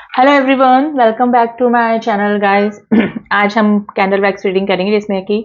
Hello everyone, welcome back to my channel guys. आज हम candle wax reading करेंगे जिसमें कि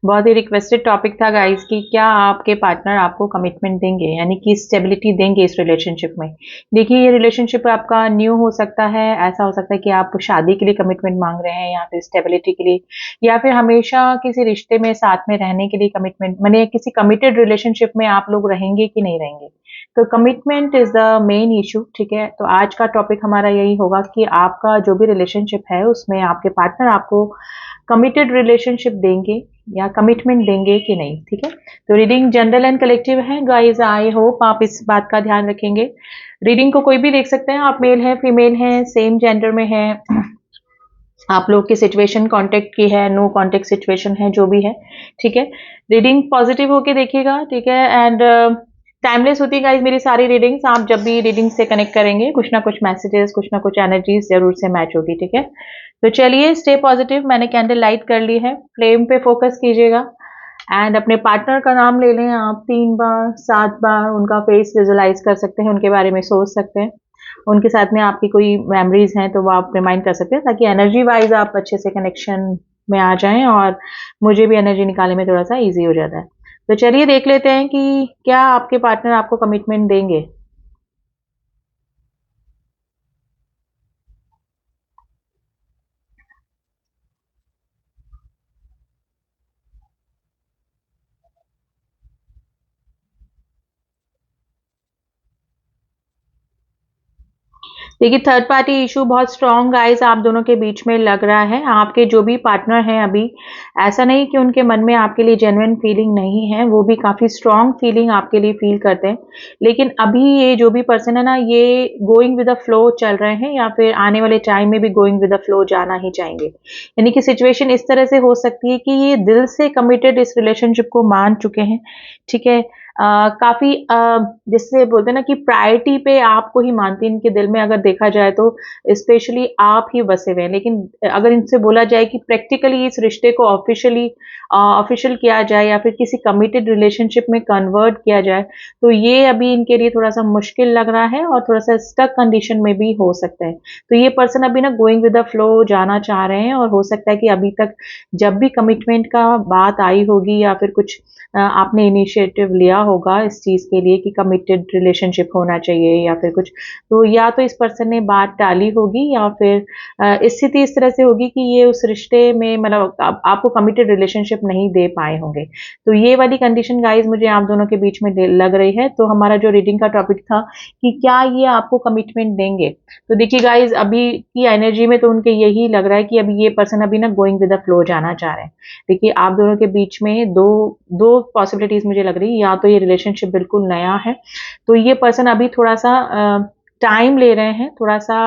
बहुत ही रिक्वेस्टेड टॉपिक था गाइस कि क्या आपके पार्टनर आपको कमिटमेंट देंगे, यानी कि स्टेबिलिटी देंगे इस रिलेशनशिप में। देखिए, ये रिलेशनशिप आपका न्यू हो सकता है, ऐसा हो सकता है कि आप शादी के लिए कमिटमेंट मांग रहे हैं या फिर स्टेबिलिटी के लिए, या फिर हमेशा किसी रिश्ते में साथ में रहने के लिए कमिटमेंट, माने किसी कमिटेड रिलेशनशिप में आप लोग रहेंगे कि नहीं रहेंगे। तो commitment is the main issue. ठीक है, तो आज का टॉपिक हमारा यही होगा कि आपका जो भी रिलेशनशिप है उसमें आपके पार्टनर आपको कमिटेड रिलेशनशिप देंगे या कमिटमेंट देंगे कि नहीं। ठीक है, तो रीडिंग जनरल एंड कलेक्टिव है गाइस, आई होप आप इस बात का ध्यान रखेंगे। रीडिंग को कोई भी देख सकते हैं, आप मेल है फीमेल है, सेम जेंडर में है, आप लोग की सिचुएशन कांटेक्ट की है, नो कांटेक्ट सिचुएशन है, जो भी है। ठीक है, रीडिंग पॉजिटिव होके देखिएगा। ठीक है, एंड टाइमलेस होती है गाइज मेरी सारी रीडिंग्स। आप जब भी रीडिंग से कनेक्ट करेंगे कुछ ना कुछ मैसेजेस, कुछ ना कुछ एनर्जीज जरूर से मैच होगी। ठीक है, तो चलिए स्टे पॉजिटिव। मैंने कैंडल लाइट कर ली है, फ्लेम पे फोकस कीजिएगा एंड अपने पार्टनर का नाम ले लें आप 3 बार 7 बार, उनका फेस विजुलाइज कर सकते हैं, उनके बारे में सोच सकते हैं, उनके साथ में आपकी कोई मेमोरीज हैं तो वो आप रिमाइंड कर सकते हैं, ताकि एनर्जी वाइज आप अच्छे से कनेक्शन में आ जाएं और मुझे भी एनर्जी निकालने में थोड़ा सा इजी हो जाता है। तो चलिए देख लेते हैं कि क्या आपके पार्टनर आपको कमिटमेंट देंगे। देखिए, थर्ड पार्टी इशू बहुत स्ट्रॉन्ग गाइस आप दोनों के बीच में लग रहा है। आपके जो भी पार्टनर हैं अभी, ऐसा नहीं कि उनके मन में आपके लिए जेन्युइन फीलिंग नहीं है, वो भी काफी स्ट्रॉन्ग फीलिंग आपके लिए फील करते हैं। लेकिन अभी ये जो भी पर्सन है ना, ये गोइंग विद द फ्लो चल रहे हैं, या फिर आने वाले टाइम में भी गोइंग विद द फ्लो जाना ही चाहेंगे। यानी कि सिचुएशन इस तरह से हो सकती है कि ये दिल से कमिटेड इस रिलेशनशिप को मान चुके हैं। ठीक है, काफ़ी जिससे बोलते हैं ना कि प्रायोरिटी पे आपको ही मानती हैं, इनके दिल में अगर देखा जाए तो स्पेशली आप ही बसे हुए हैं। लेकिन अगर इनसे बोला जाए कि प्रैक्टिकली इस रिश्ते को ऑफिशियल किया जाए या फिर किसी कमिटेड रिलेशनशिप में कन्वर्ट किया जाए, तो ये अभी इनके लिए थोड़ा-सा मुश्किल लग रहा है और थोड़ा-सा स्टक कंडीशन में भी हो सकता है। तो ये पर्सन अभी ना गोइंग विद द फ्लो जाना चाह रहे हैं, और हो सकता है कि अभी तक जब भी कमिटमेंट का बात आई होगी या फिर कुछ आपने इनिशिएटिव लिया होगा इस चीज़ के लिए कि कमिटेड रिलेशनशिप होना चाहिए या फिर कुछ, तो या तो इस पर्सन ने बात टाली होगी या फिर स्थिति इस तरह से होगी कि ये उस रिश्ते में मतलब आपको कमिटेड रिलेशनशिप नहीं दे पाए होंगे। तो ये वाली कंडीशन गाइस मुझे आप दोनों के बीच में लग रही है। तो हमारा जो रीडिंग का टॉपिक था कि क्या ये आपको कमिटमेंट देंगे, तो देखिए गाइस अभी की एनर्जी में तो उनके यही लग रहा है कि अभी ये पर्सन अभी ना गोइंग विद द फ्लो जाना चाह रहे हैं। देखिए, आप दोनों के बीच में दो दो पॉसिबिलिटीज मुझे लग रही है। या तो ये रिलेशनशिप बिल्कुल नया है, तो ये पर्सन अभी थोड़ा सा टाइम ले रहे हैं, थोड़ा सा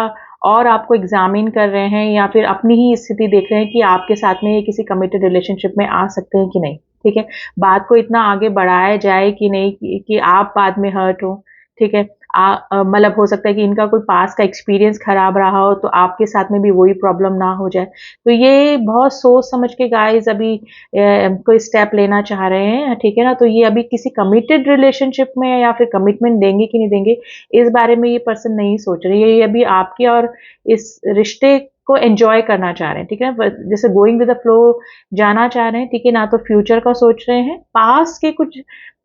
और आपको एग्जामिन कर रहे हैं, या फिर अपनी ही स्थिति देख रहे हैं कि आपके साथ में ये किसी कमिटेड रिलेशनशिप में आ सकते हैं कि नहीं। ठीक है, बात को इतना आगे बढ़ाया जाए कि नहीं कि आप बाद में हर्ट हो। ठीक है, मतलब हो सकता है कि इनका कोई पास का एक्सपीरियंस खराब रहा हो तो आपके साथ में भी वही प्रॉब्लम ना हो जाए। तो ये बहुत सोच समझ के गाइस अभी कोई स्टेप लेना चाह रहे हैं। ठीक है ना, तो ये अभी किसी कमिटेड रिलेशनशिप में या फिर कमिटमेंट देंगे कि नहीं देंगे, इस बारे में ये पर्सन नहीं सोच रही है। ये अभी आपके और इस रिश्ते को एंजॉय करना चाह रहे हैं। ठीक है, जैसे गोइंग विद द फ्लो जाना चाह रहे हैं। ठीक है ना, तो फ्यूचर का सोच रहे हैं, पास के कुछ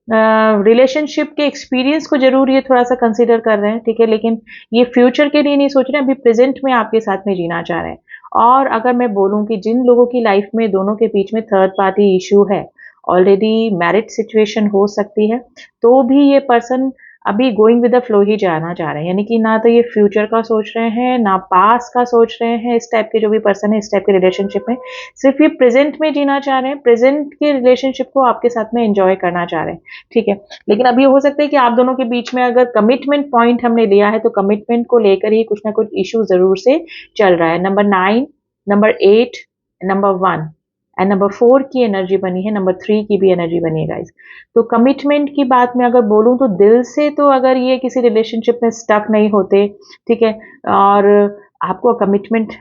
रिलेशनशिप के एक्सपीरियंस को जरूर ये थोड़ा सा कंसीडर कर रहे हैं। ठीक है, लेकिन ये फ्यूचर के लिए नहीं सोच रहे हैं, अभी प्रेजेंट में आपके साथ में जीना चाह रहे हैं। और अगर मैं बोलूं कि जिन लोगों की लाइफ में दोनों के बीच में थर्ड पार्टी इश्यू है, ऑलरेडी मैरिड सिचुएशन हो सकती है, तो भी ये पर्सन अभी गोइंग विद द फ्लो ही जाना चाह रहे हैं। यानी कि ना तो ये फ्यूचर का सोच रहे हैं, ना पास का सोच रहे हैं। इस टाइप के जो भी पर्सन है इस टाइप के रिलेशनशिप में, सिर्फ ये प्रेजेंट में जीना चाह रहे हैं, प्रेजेंट के रिलेशनशिप को आपके साथ में एंजॉय करना चाह रहे हैं। ठीक है, लेकिन अब ये हो सकता है कि आप दोनों के बीच में अगर कमिटमेंट पॉइंट हमने लिया है तो कमिटमेंट को लेकर ही कुछ ना कुछ इशू जरूर से चल रहा है। Number 9, number 8, number 1 and number 4 की एनर्जी बनी है, नंबर 3 की भी एनर्जी बनी है गाइस। तो कमिटमेंट की बात में अगर बोलूं तो दिल से तो अगर ये किसी रिलेशनशिप में स्टक नहीं होते, ठीक है, और आपको कमिटमेंट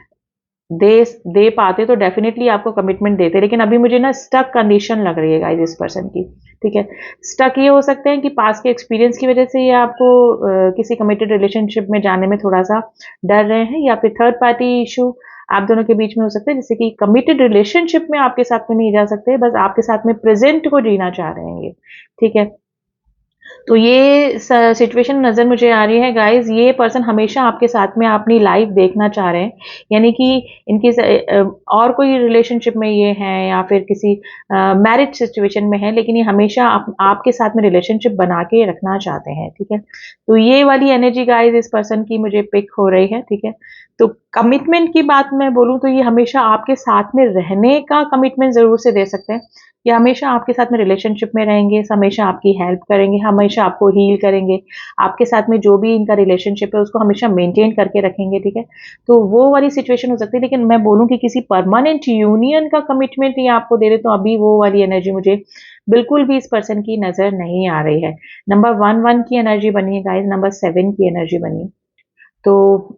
दे पाते तो डेफिनेटली आपको कमिटमेंट देते, लेकिन अभी मुझे ना स्टक कंडीशन लग रही है गाइस इस पर्सन की। ठीक है, स्टक ये हो सकते हैं कि पास्ट के एक्सपीरियंस की वजह से ये आपको किसी कमिटेड रिलेशनशिप में जाने में थोड़ा सा डर रहे हैं, या फिर थर्ड पार्टी इशू आप दोनों के बीच में हो सकता है, जैसे कि कमिटेड रिलेशनशिप में आपके साथ में नहीं जा सकते, बस आपके साथ में प्रेजेंट को जीना चाह रहे हैं ये। ठीक है, तो ये सिचुएशन नज़र मुझे आ रही है गाइस, ये पर्सन हमेशा आपके साथ में अपनी लाइफ देखना चाह रहे हैं, यानी कि इनकी और कोई रिलेशनशिप में ये हैं या फिर किसी मैरिज सिचुएशन में है, लेकिन ये हमेशा आपके साथ में रिलेशनशिप बना के रखना चाहते हैं। ठीक है, तो ये वाली एनर्जी गाइस इस पर्सन की मुझे पिक हो रही है। ठीक है, तो कमिटमेंट की बात मैं बोलूँ तो ये हमेशा आपके साथ में रहने का कमिटमेंट ज़रूर से दे सकते हैं। ये हमेशा आपके साथ में रिलेशनशिप में रहेंगे, हमेशा आपकी हेल्प करेंगे, हमेशा आपको हील करेंगे, आपके साथ में जो भी इनका रिलेशनशिप है उसको हमेशा मेंटेन करके रखेंगे। ठीक है, तो वो वाली सिचुएशन हो सकती है, लेकिन मैं बोलूँ कि किसी परमानेंट यूनियन का कमिटमेंट ये आपको दे रहे, तो अभी वो वाली एनर्जी मुझे बिल्कुल भी इस पर्सन की नज़र नहीं आ रही है। नंबर 1 की एनर्जी बनी है गाइस, नंबर 7 की एनर्जी बनी है। तो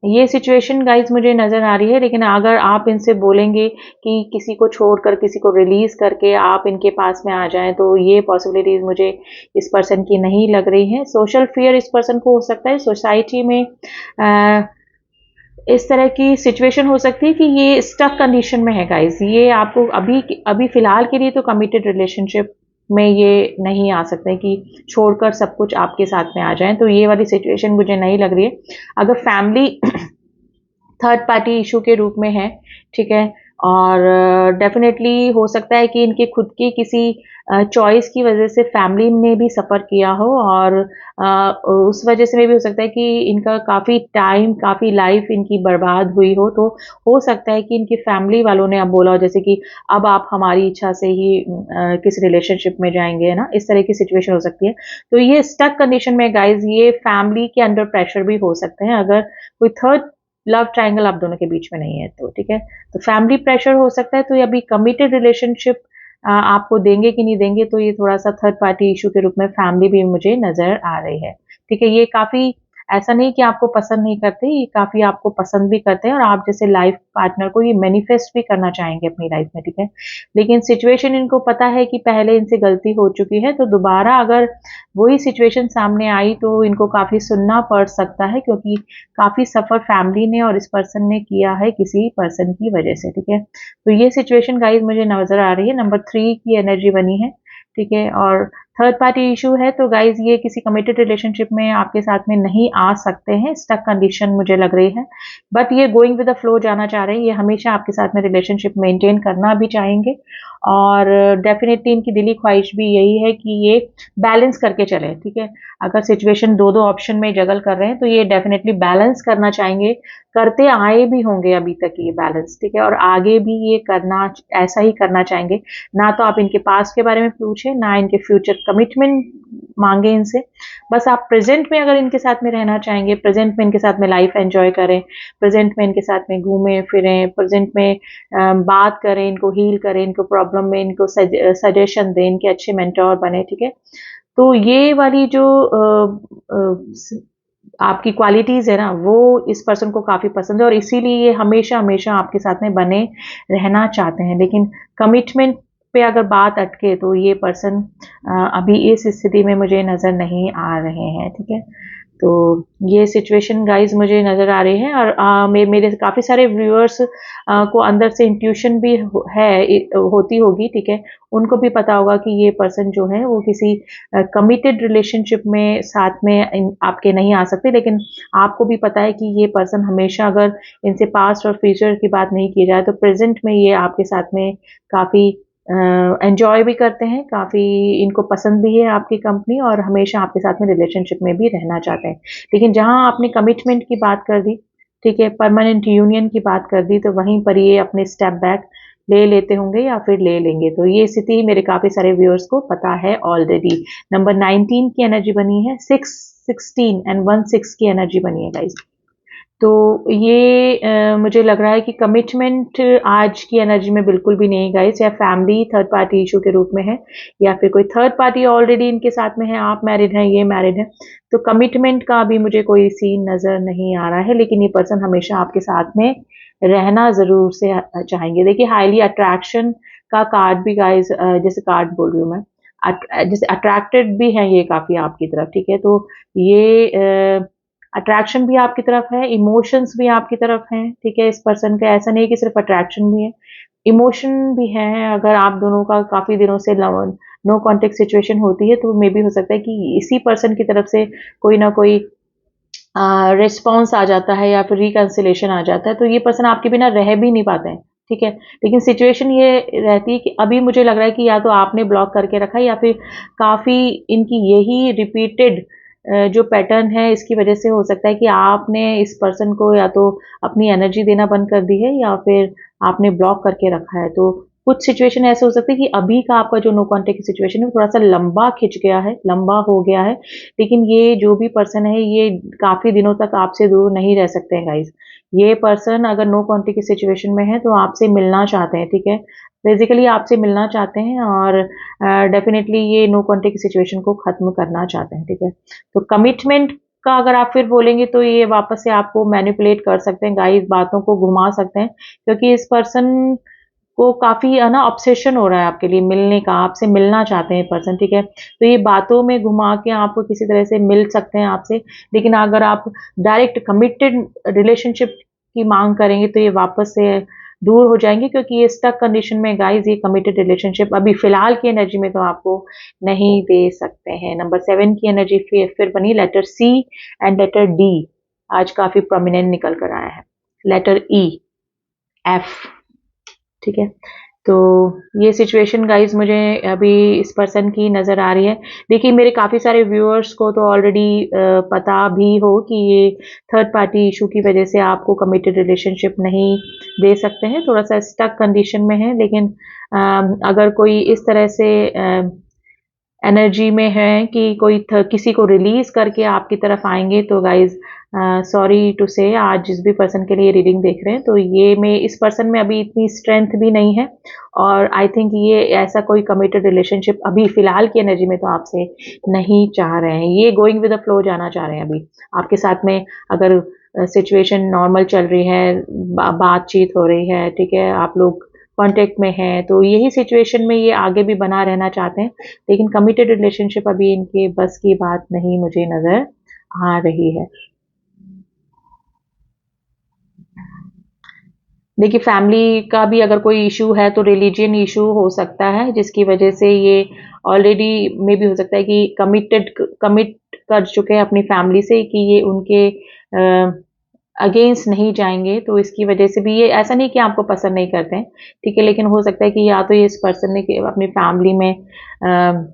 ये सिचुएशन गाइस मुझे नज़र आ रही है, लेकिन अगर आप इनसे बोलेंगे कि किसी को छोड़कर किसी को रिलीज़ करके आप इनके पास में आ जाएँ, तो ये पॉसिबिलिटीज़ मुझे इस पर्सन की नहीं लग रही हैं। सोशल फ़ियर इस पर्सन को हो सकता है, सोसाइटी में इस तरह की सिचुएशन हो सकती है कि ये स्टक कंडीशन में है गाइस। ये आपको अभी अभी फ़िलहाल के लिए तो कमिटेड रिलेशनशिप में ये नहीं आ सकते कि छोड़कर सब कुछ आपके साथ में आ जाएँ, तो ये वाली सिचुएशन मुझे नहीं लग रही है। अगर फैमिली थर्ड पार्टी इशू के रूप में है, ठीक है, और डेफिनेटली हो सकता है कि इनके खुद की किसी चॉइस की वजह से फैमिली ने भी सफ़र किया हो, और उस वजह से भी हो सकता है कि इनका काफ़ी टाइम, काफ़ी लाइफ इनकी बर्बाद हुई हो, तो हो सकता है कि इनकी फैमिली वालों ने अब बोला हो जैसे कि अब आप हमारी इच्छा से ही किस रिलेशनशिप में जाएंगे, है ना, इस तरह की सिचुएशन हो सकती है। तो ये स्टक कंडीशन में गाइज ये फैमिली के अंडर प्रेशर भी हो सकते हैं, अगर कोई थर्ड लव ट्रायंगल आप दोनों के बीच में नहीं है तो। ठीक है, तो फैमिली प्रेशर हो सकता है, तो ये अभी कमिटेड रिलेशनशिप आपको देंगे कि नहीं देंगे, तो ये थोड़ा सा थर्ड पार्टी इशू के रूप में फैमिली भी मुझे नजर आ रही है। ठीक है, ये काफी ऐसा नहीं कि आपको पसंद नहीं करते, ये काफी आपको पसंद भी करते हैं, और आप जैसे लाइफ पार्टनर को ये मैनिफेस्ट भी करना चाहेंगे अपनी लाइफ में। ठीक है, लेकिन सिचुएशन इनको पता है कि पहले इनसे गलती हो चुकी है, तो दोबारा अगर वही सिचुएशन सामने आई तो इनको काफी सुनना पड़ सकता है, क्योंकि काफी सफर फैमिली ने और इस पर्सन ने किया है किसी पर्सन की वजह से। ठीक है, तो ये सिचुएशन गाइस मुझे नजर आ रही है। नंबर 3 की एनर्जी बनी है। ठीक है, और थर्ड पार्टी इशू है, तो गाइज ये किसी कमिटेड रिलेशनशिप में आपके साथ में नहीं आ सकते हैं, स्टक कंडीशन मुझे लग रही है, बट ये गोइंग विद द फ्लो जाना चाह रहे हैं, ये हमेशा आपके साथ में रिलेशनशिप मेंटेन करना भी चाहेंगे, और डेफिनेटली इनकी दिली ख्वाहिश भी यही है कि ये बैलेंस करके चले। ठीक है, अगर सिचुएशन दो दो ऑप्शन में जगल कर रहे हैं, तो ये डेफिनेटली बैलेंस करना चाहेंगे, करते आए भी होंगे अभी तक ये बैलेंस। ठीक है, और आगे भी ये करना, ऐसा ही करना चाहेंगे। ना तो आप इनके पास्ट के बारे में पूछें, ना इनके फ्यूचर कमिटमेंट मांगे इनसे, बस आप प्रेजेंट में अगर इनके साथ में रहना चाहेंगे, प्रेजेंट में इनके साथ में लाइफ एंजॉय करें, प्रेजेंट में इनके साथ में घूमें फिरें, प्रेजेंट में बात करें, इनको हील करें, इनको प्रॉब्लम में इनको सजेशन दें, इनके अच्छे मेंटोर बने। ठीक है, तो ये वाली जो आपकी क्वालिटीज है ना, वो इस पर्सन को काफी पसंद है, और इसीलिए ये हमेशा हमेशा आपके साथ में बने रहना चाहते हैं। लेकिन कमिटमेंट पे अगर बात अटके तो ये पर्सन अभी इस स्थिति में मुझे नजर नहीं आ रहे हैं। ठीक है, तो ये सिचुएशन गाइज मुझे नज़र आ रही है, और मेरे काफ़ी सारे व्यूअर्स को अंदर से इंट्यूशन भी होती होगी। ठीक है, उनको भी पता होगा कि ये पर्सन जो है वो किसी कमिटेड रिलेशनशिप में साथ में आपके नहीं आ सकते, लेकिन आपको भी पता है कि ये पर्सन हमेशा, अगर इनसे पास्ट और फ्यूचर की बात नहीं की जाए, तो प्रेजेंट में ये आपके साथ में काफ़ी एंजॉय भी करते हैं, काफ़ी इनको पसंद भी है आपकी कंपनी, और हमेशा आपके साथ में रिलेशनशिप में भी रहना चाहते हैं। लेकिन जहां आपने कमिटमेंट की बात कर दी, ठीक है, परमानेंट यूनियन की बात कर दी, तो वहीं पर ये अपने स्टेप बैक ले लेते होंगे या फिर ले लेंगे। तो ये स्थिति मेरे काफ़ी सारे व्यूअर्स को पता है ऑलरेडी। नंबर 19 की एनर्जी बनी है, 6, 16 एंड 1, 6 की एनर्जी बनी है गाइज। तो ये मुझे लग रहा है कि कमिटमेंट आज की एनर्जी में बिल्कुल भी नहीं गाइस, या फैमिली थर्ड पार्टी इशू के रूप में है, या फिर कोई थर्ड पार्टी ऑलरेडी इनके साथ में है, आप मैरिड हैं, ये मैरिड है। तो कमिटमेंट का भी मुझे कोई सीन नजर नहीं आ रहा है, लेकिन ये पर्सन हमेशा आपके साथ में रहना जरूर से चाहेंगे। देखिए हाईली अट्रैक्शन का कार्ड भी गाइस, जैसे कार्ड बोल रही हूँ मैं, जैसे अट्रैक्टेड भी है ये काफी आपकी तरफ, ठीक है। तो ये अट्रैक्शन भी आपकी तरफ है, इमोशंस भी आपकी तरफ हैं, ठीक है। इस पर्सन का ऐसा नहीं कि सिर्फ अट्रैक्शन भी है, इमोशन भी है। अगर आप दोनों का काफी दिनों से नो कॉन्टेक्ट सिचुएशन होती है, तो मे भी हो सकता है कि इसी पर्सन की तरफ से कोई ना कोई रिस्पॉन्स आ जाता है, या फिर रिकंसिलेशन आ जाता है, तो ये पर्सन आपके बिना रह भी नहीं पाते हैं, ठीक है। लेकिन सिचुएशन ये रहती है कि अभी मुझे लग रहा है कि या तो आपने ब्लॉक करके रखा है, या फिर काफी इनकी यही रिपीटेड जो पैटर्न है, इसकी वजह से हो सकता है कि आपने इस पर्सन को या तो अपनी एनर्जी देना बंद कर दी है, या फिर आपने ब्लॉक करके रखा है। तो कुछ सिचुएशन ऐसे हो सकते हैं कि अभी का आपका जो नो कॉन्टेक्ट की सिचुएशन है थोड़ा सा लंबा खिंच गया है, लंबा हो गया है, लेकिन ये जो भी पर्सन है ये काफी दिनों तक आपसे दूर नहीं रह सकते हैं गाइस। ये पर्सन अगर नो कॉन्टेक्ट की सिचुएशन में है तो आपसे मिलना चाहते हैं, ठीक है। बेसिकली आपसे मिलना चाहते हैं, और डेफिनेटली ये नो कॉन्टेक्ट की सिचुएशन को खत्म करना चाहते हैं, ठीक है। तो कमिटमेंट का अगर आप फिर बोलेंगे तो ये वापस से आपको मैनिपुलेट कर सकते हैं गाइस, बातों को घुमा सकते हैं, क्योंकि इस पर्सन को काफी है ना ऑब्सेशन हो रहा है आपके लिए मिलने का, आपसे मिलना चाहते हैं पर्सन, ठीक है। तो ये बातों में घुमा के आपको किसी तरह से मिल सकते हैं आपसे, लेकिन अगर आप डायरेक्ट कमिटेड रिलेशनशिप की मांग करेंगे तो ये वापस से दूर हो जाएंगे, क्योंकि ये स्टक कंडीशन में गाइस, ये कमिटेड रिलेशनशिप अभी फिलहाल की एनर्जी में तो आपको नहीं दे सकते हैं। नंबर 7 की एनर्जी फिर बनी letter C and letter D, आज काफी प्रोमिनेंट निकल कर आया है। लेटर ई, एफ, ठीक है। तो ये सिचुएशन गाइज मुझे अभी इस पर्सन की नज़र आ रही है। देखिए मेरे काफ़ी सारे व्यूअर्स को तो ऑलरेडी पता भी हो कि ये थर्ड पार्टी इशू की वजह से आपको कमिटेड रिलेशनशिप नहीं दे सकते हैं, थोड़ा सा स्टक कंडीशन में है। लेकिन अगर कोई इस तरह से एनर्जी में है कि कोई किसी को रिलीज करके आपकी तरफ आएंगे, तो गाइज सॉरी टू से, आज जिस भी पर्सन के लिए रीडिंग देख रहे हैं तो ये में इस पर्सन में अभी इतनी स्ट्रेंथ भी नहीं है, और आई थिंक ये ऐसा कोई कमिटेड रिलेशनशिप अभी फिलहाल की एनर्जी में तो आपसे नहीं चाह रहे हैं। ये गोइंग विद द फ्लो जाना चाह रहे हैं अभी आपके साथ में। अगर सिचुएशन नॉर्मल चल रही है, बातचीत हो रही है, ठीक है, आप लोग कांटेक्ट में हैं, तो यही सिचुएशन में ये आगे भी बना रहना चाहते हैं, लेकिन कमिटेड रिलेशनशिप अभी इनके बस की बात नहीं मुझे नजर आ रही है। देखिए फैमिली का भी अगर कोई इशू है तो रिलीजियन इशू हो सकता है, जिसकी वजह से ये ऑलरेडी मे भी हो सकता है कि कमिट कर चुके हैं अपनी फैमिली से कि ये उनके अगेंस्ट नहीं जाएंगे, तो इसकी वजह से भी ये ऐसा नहीं कि आपको पसंद नहीं करते हैं, ठीक है, लेकिन हो सकता है कि या तो ये इस पर्सन ने अपनी फैमिली में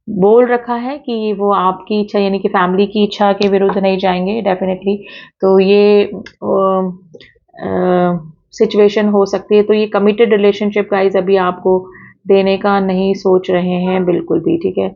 बोल रखा है कि वो आपकी इच्छा यानी कि फैमिली की इच्छा के विरुद्ध नहीं जाएंगे डेफिनेटली, तो ये सिचुएशन हो सकती है। तो ये कमिटेड रिलेशनशिप गाइस अभी आपको देने का नहीं सोच रहे हैं बिल्कुल भी, ठीक है।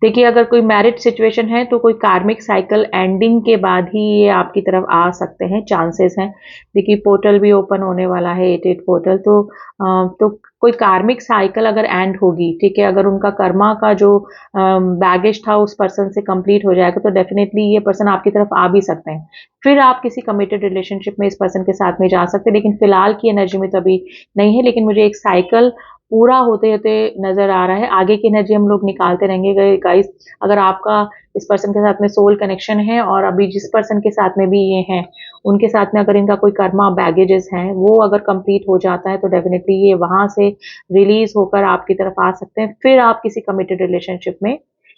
देखिए अगर कोई मैरिज सिचुएशन है तो कोई कार्मिक साइकिल एंडिंग के बाद ही ये आपकी तरफ आ सकते हैं, चांसेस हैं। देखिए पोर्टल भी ओपन होने वाला है, 88 पोर्टल, तो कोई कार्मिक साइकिल अगर एंड होगी, ठीक है, अगर उनका कर्मा का जो बैगेज था उस पर्सन से कंप्लीट हो जाएगा, तो डेफिनेटली ये पर्सन आपकी तरफ आ भी सकते हैं। फिर आप किसी कमिटेड रिलेशनशिप में इस पर्सन के साथ में जा सकते हैं, लेकिन फिलहाल की एनर्जी में तो अभी नहीं है। लेकिन मुझे एक साइकिल पूरा होते होते नजर आ रहा है, आगे की एनर्जी हम लोग निकालते रहेंगे गाइस। अगर आपका इस पर्सन के साथ में सोल कनेक्शन है, और अभी जिस पर्सन के साथ में भी ये हैं उनके साथ में अगर इनका कोई कर्मा बैगेजेस हैं वो अगर कंप्लीट हो जाता है, तो डेफिनेटली ये वहां से रिलीज होकर आपकी तरफ आ सकते हैं, फिर आप किसी कमिटेड रिलेशनशिप में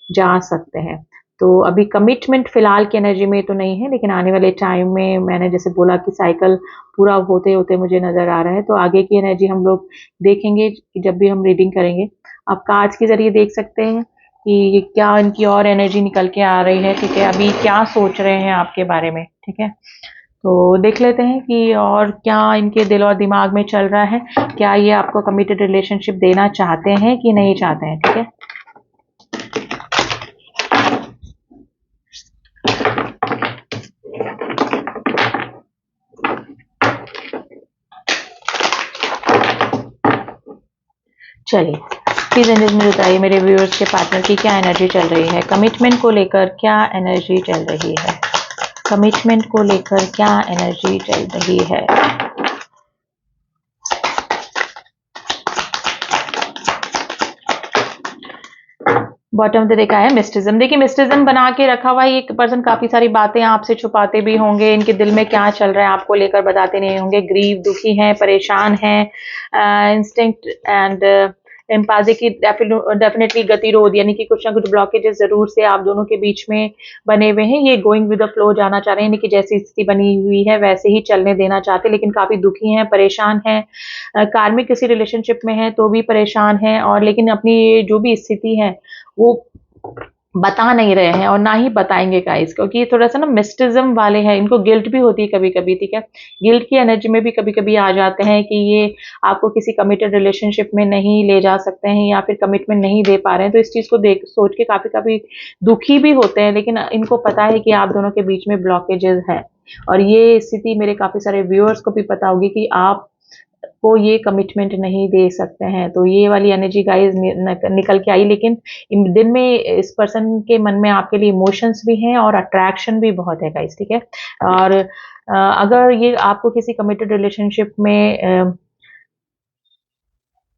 जा सकते हैं। तो अभी कमिटमेंट फिलहाल की एनर्जी में तो नहीं है, लेकिन आने वाले टाइम में मैंने जैसे बोला कि साइकिल पूरा होते होते मुझे नजर आ रहा है, तो आगे की एनर्जी हम लोग देखेंगे जब भी हम रीडिंग करेंगे। आप कार्ड्स के जरिए देख सकते हैं कि क्या इनकी और एनर्जी निकल के आ रही है, ठीक है, अभी क्या सोच रहे हैं आपके बारे में, ठीक है। तो देख लेते हैं कि और क्या इनके दिल और दिमाग में चल रहा है, क्या ये आपको कमिटेड रिलेशनशिप देना चाहते हैं कि नहीं चाहते हैं, ठीक है। चलिए प्लीज एनर्जी मुझे बताइए मेरे व्यूअर्स के पार्टनर की क्या एनर्जी चल रही है, कमिटमेंट को लेकर क्या एनर्जी चल रही है, कमिटमेंट को लेकर क्या एनर्जी चल रही है। बॉटम पे देखा है मिस्टिज्म। देखिए मिस्टिज्म बना के रखा हुआ है, ये पर्सन काफी सारी बातें आपसे छुपाते भी होंगे, इनके दिल में क्या चल रहा है आपको लेकर बताते नहीं होंगे, ग्रीव दुखी हैं, परेशान हैं, इंस्टिंक्ट एंड एम्पाथी की डेफिनेटली गतिरोध, यानी कि कुछ ना कुछ ब्लॉकेजेस जरूर से आप दोनों के बीच में बने हुए हैं। ये गोइंग विद द फ्लो जाना चाह रहे हैं, यानी कि जैसी स्थिति बनी हुई है वैसे ही चलने देना चाहते हैं, लेकिन काफी दुखी हैं, परेशान हैं, कार्मिक किसी रिलेशनशिप में है तो भी परेशान हैं, और लेकिन अपनी जो भी स्थिति है वो बता नहीं रहे हैं और ना ही बताएंगे गाइस, क्योंकि ये थोड़ा सा ना मिस्टिज्म वाले हैं, इनको गिल्ट भी होती है कभी कभी, ठीक है, गिल्ट की एनर्जी में भी कभी कभी आ जाते हैं कि ये आपको किसी कमिटेड रिलेशनशिप में नहीं ले जा सकते हैं या फिर कमिटमेंट नहीं दे पा रहे हैं, तो इस चीज को देख सोच के काफी काफी दुखी भी होते हैं, लेकिन इनको पता है कि आप दोनों के बीच में ब्लॉकेजेस है, और ये स्थिति मेरे काफी सारे व्यूअर्स को भी पता होगी कि आप को ये कमिटमेंट नहीं दे सकते हैं, तो ये वाली एनर्जी गाइस निकल के आई, लेकिन दिन में इस पर्सन के मन में आपके लिए इमोशंस भी हैं और अट्रैक्शन भी बहुत है गाइस, ठीक है, और अगर ये आपको किसी कमिटेड रिलेशनशिप में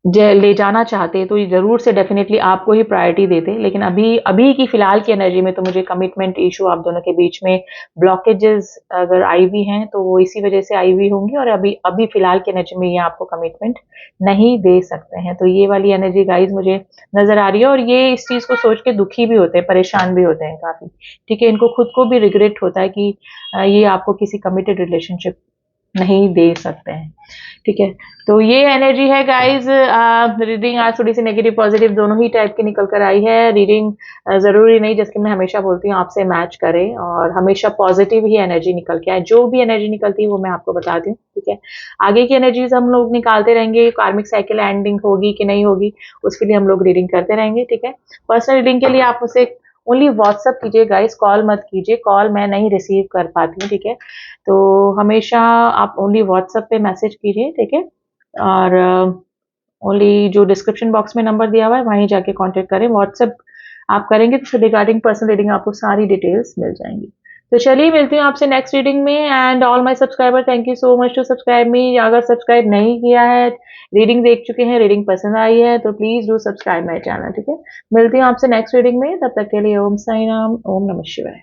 ले जाना चाहते तो ये जरूर से डेफिनेटली आपको ही प्रायोरिटी देते, लेकिन अभी अभी की फिलहाल की एनर्जी में तो मुझे कमिटमेंट इशू आप दोनों के बीच में ब्लॉकेजेस अगर आई हुई हैं तो वो इसी वजह से आई हुई होंगी, और अभी अभी फिलहाल की एनर्जी में ये आपको कमिटमेंट नहीं दे सकते हैं, तो ये वाली एनर्जी गाइज मुझे नजर आ रही है, और ये इस चीज को सोच के दुखी भी होते हैं, परेशान भी होते हैं काफी, ठीक है, इनको खुद को भी रिग्रेट होता है कि ये आपको किसी कमिटेड रिलेशनशिप नहीं दे सकते हैं, ठीक है, तो ये एनर्जी है गाइज। रीडिंग आज थोड़ी सी नेगेटिव पॉजिटिव दोनों ही टाइप की निकल कर आई है। रीडिंग जरूरी नहीं, जैसे कि मैं हमेशा बोलती हूँ, आपसे मैच करें और हमेशा पॉजिटिव ही एनर्जी निकल के आए, जो भी एनर्जी निकलती है वो मैं आपको बताती हूँ, ठीक है, आगे की एनर्जीज हम लोग निकालते रहेंगे, कार्मिक साइकिल एंडिंग होगी कि नहीं होगी उसके लिए हम लोग रीडिंग करते रहेंगे, ठीक है। पर्सनल रीडिंग के लिए आप मुझसे ओनली व्हाट्सअप कीजिए गाइस, कॉल मत कीजिए, कॉल मैं नहीं रिसीव कर पाती हूँ, ठीक है, तो हमेशा आप ओनली व्हाट्सएप पे मैसेज कीजिए, ठीक है, और ओनली जो डिस्क्रिप्शन बॉक्स में नंबर दिया हुआ है वहीं जाके कांटेक्ट करें, व्हाट्सएप आप करेंगे तो रिगार्डिंग पर्सनल रीडिंग आपको सारी डिटेल्स मिल जाएंगी। तो चलिए मिलती हूँ आपसे नेक्स्ट रीडिंग में, and all my subscriber thank you so much to subscribe me, अगर सब्सक्राइब नहीं किया है, रीडिंग देख चुके हैं, रीडिंग पसंद आई है तो please do subscribe my channel, ठीक है, मिलती हूँ आपसे नेक्स्ट रीडिंग में, तब तक के लिए ओम साई राम, ओम नमः शिवाय।